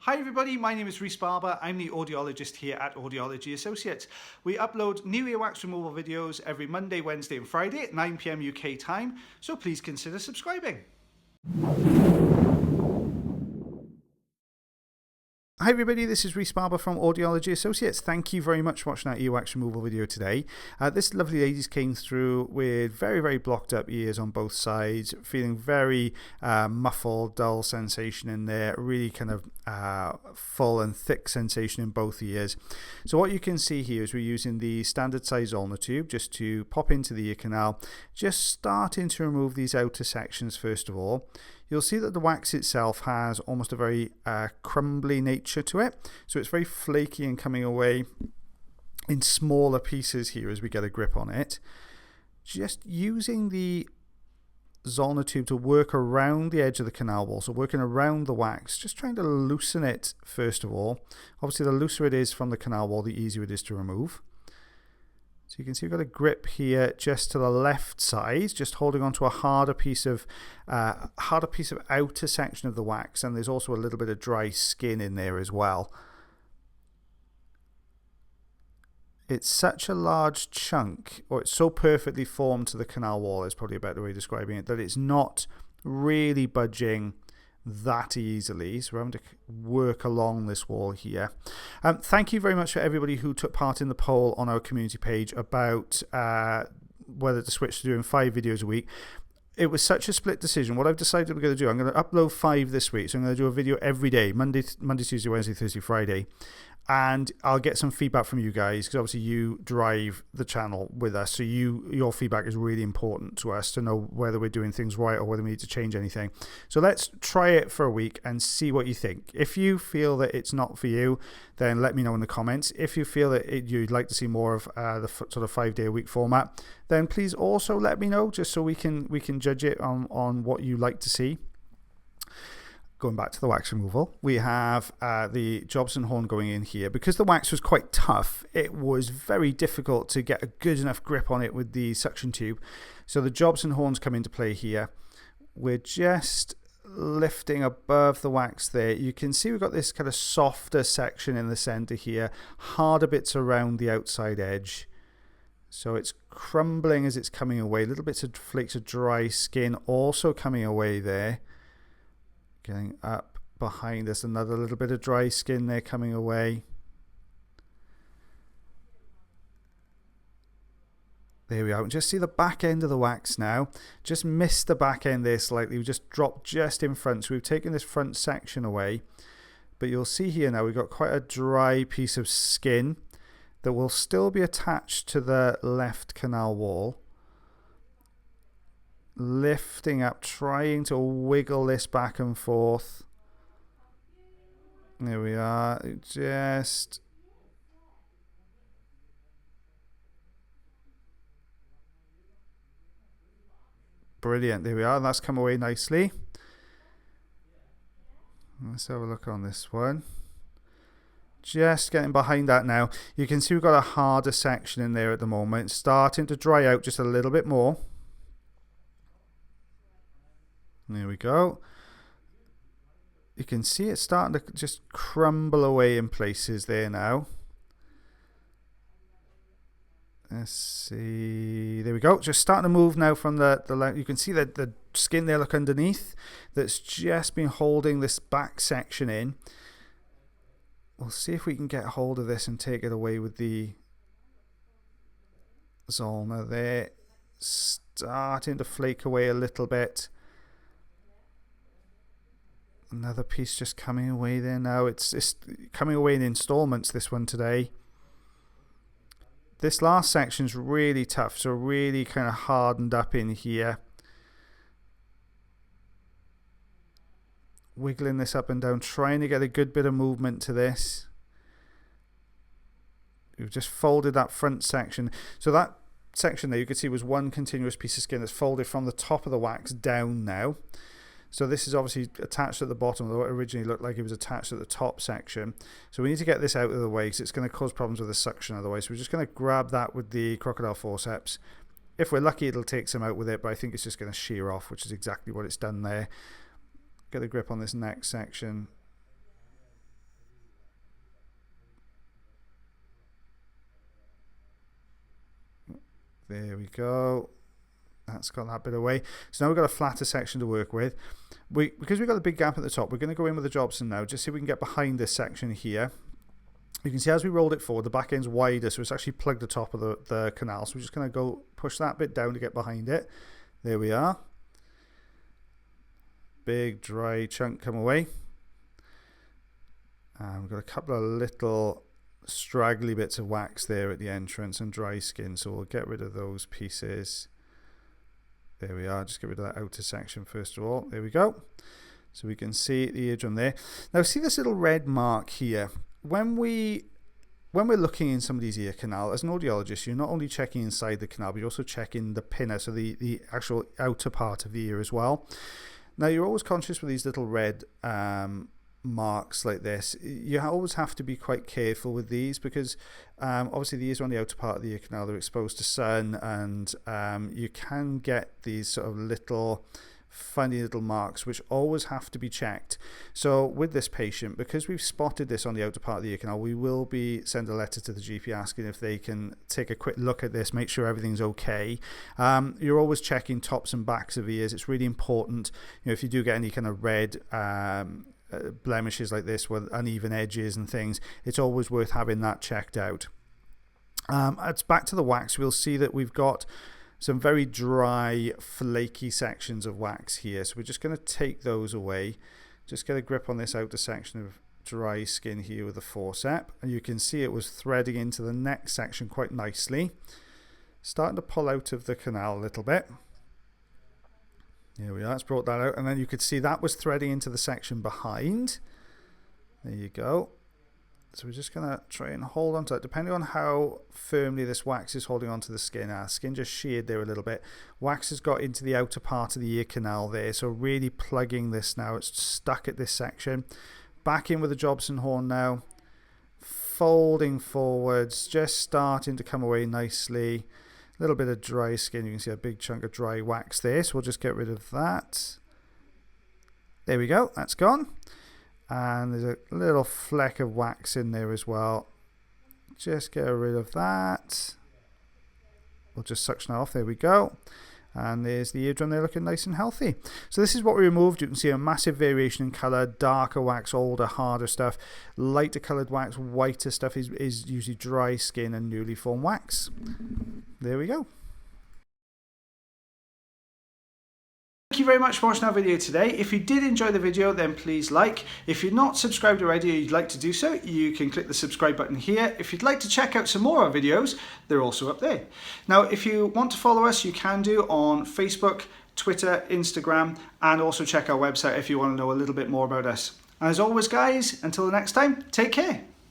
Hi everybody, my name is Rhys Barber. I'm the audiologist here at Audiology Associates. We upload new earwax removal videos every Monday, Wednesday and Friday at 9 PM UK time, so please consider subscribing. Hi everybody, this is Rhys Barber from Audiology Associates. Thank you very much for watching our earwax removal video today. This lovely lady came through with very blocked up ears on both sides, feeling very muffled, dull sensation in there, really kind of full and thick sensation in both ears. So what you can see here is we're using the standard size ulnar tube just to pop into the ear canal, just starting to remove these outer sections first of all. You'll see that the wax itself has almost a very crumbly nature to it. So it's very flaky and coming away in smaller pieces here as we get a grip on it. Just using the ulnar tube to work around the edge of the canal wall, so working around the wax, just trying to loosen it first of all. Obviously the looser it is from the canal wall, the easier it is to remove. So you can see we've got a grip here just to the left side, just holding onto a harder piece of outer section of the wax, and there's also a little bit of dry skin in there as well. It's such a large chunk, or it's so perfectly formed to the canal wall, is probably a better way of describing it, that it's not really budging that easily. So we're having to work along this wall here. Thank you very much for everybody who took part in the poll on our community page about whether to switch to doing 5 videos a week. It was such a split decision. What I've decided we're going to do, I'm going to upload 5 this week. So I'm going to do a video every day, Monday, Tuesday, Wednesday, Thursday, Friday. And I'll get some feedback from you guys, because obviously you drive the channel with us. So your feedback is really important to us to know whether we're doing things right or whether we need to change anything. So let's try it for a week and see what you think. If you feel that it's not for you, then let me know in the comments. If you feel that you'd like to see more of the sort of 5-day-a-week format, then please also let me know, just so we can judge it on what you like to see. Going back to the wax removal, we have the Jobson horn going in here. Because the wax was quite tough, it was very difficult to get a good enough grip on it with the suction tube. So the Jobson horns come into play here. We're just lifting above the wax there. You can see we've got this kind of softer section in the center here, harder bits around the outside edge. So it's crumbling as it's coming away. Little bits of flakes of dry skin also coming away there. Getting up behind us, another little bit of dry skin there coming away. There we are. And just see the back end of the wax now. Just missed the back end there slightly. We just dropped just in front. So we've taken this front section away. But you'll see here now we've got quite a dry piece of skin that will still be attached to the left canal wall. Lifting up, trying to wiggle this back and forth. There we are. Just brilliant. There we are. That's come away nicely. Let's have a look on this one. Just getting behind that now. You can see we've got a harder section in there at the moment. Starting to dry out just a little bit more. There we go. You can see it starting to just crumble away in places there now. Let's see. There we go. Just starting to move now from the you can see that the skin there, look underneath, that's just been holding this back section in. We'll see if we can get hold of this and take it away with the ulnar there. Starting to flake away a little bit. Another piece just coming away there now. It's coming away in installments, this one today. This last section's really tough, so really kind of hardened up in here. Wiggling this up and down, trying to get a good bit of movement to this. We've just folded that front section. So that section there you could see was one continuous piece of skin that's folded from the top of the wax down now. So this is obviously attached at the bottom, although it originally looked like it was attached at the top section. So we need to get this out of the way because it's going to cause problems with the suction otherwise. So we're just going to grab that with the crocodile forceps. If we're lucky, it'll take some out with it, but I think it's just going to shear off, which is exactly what it's done there. Get a grip on this next section. There we go. That's got that bit away. So now we've got a flatter section to work with. Because we've got the big gap at the top, we're going to go in with the Jobson now, just see if we can get behind this section here. You can see as we rolled it forward, the back end's wider, so it's actually plugged the top of the canal. So we're just going to go push that bit down to get behind it. There we are. Big dry chunk come away. And we've got a couple of little straggly bits of wax there at the entrance and dry skin, so we'll get rid of those pieces. There we are, just get rid of that outer section first of all. There we go. So we can see the eardrum there. Now see this little red mark here. When we're looking in somebody's ear canal, as an audiologist, you're not only checking inside the canal, but you're also checking the pinna, so the actual outer part of the ear as well. Now you're always conscious with these little red marks like this. You always have to be quite careful with these because obviously the ears are on the outer part of the ear canal, they're exposed to sun, and you can get these sort of little funny little marks which always have to be checked. So with this patient, because we've spotted this on the outer part of the ear canal, we will be send a letter to the GP asking if they can take a quick look at this, make sure everything's okay. You're always checking tops and backs of ears. It's really important, you know, if you do get any kind of red blemishes like this with uneven edges and things, it's always worth having that checked out. It's back to the wax. We'll see that we've got some very dry, flaky sections of wax here, so we're just going to take those away. Just get a grip on this outer section of dry skin here with the forceps, and you can see it was threading into the next section quite nicely, starting to pull out of the canal a little bit. There we are, it's brought that out, and then you could see that was threading into the section behind. There you go. So we're just going to try and hold on to it, depending on how firmly this wax is holding onto the skin. Our skin just sheared there a little bit. Wax has got into the outer part of the ear canal there, so really plugging this now. It's stuck at this section. Back in with the Jobson horn now. Folding forwards, just starting to come away nicely. A little bit of dry skin. You can see a big chunk of dry wax there, so we'll just get rid of that. There we go, that's gone. And there's a little fleck of wax in there as well. Just get rid of that. We'll just suction it off. There we go. And there's the eardrum there looking nice and healthy. So this is what we removed. You can see a massive variation in colour. Darker wax, older, harder stuff. Lighter coloured wax, whiter stuff is usually dry skin and newly formed wax. There we go. Thank you very much for watching our video today. If you did enjoy the video, then please like. If you're not subscribed already and you'd like to do so, you can click the subscribe button here. If you'd like to check out some more of our videos, they're also up there. Now, if you want to follow us, you can do on Facebook, Twitter, Instagram, and also check our website if you want to know a little bit more about us. As always, guys, until the next time, take care.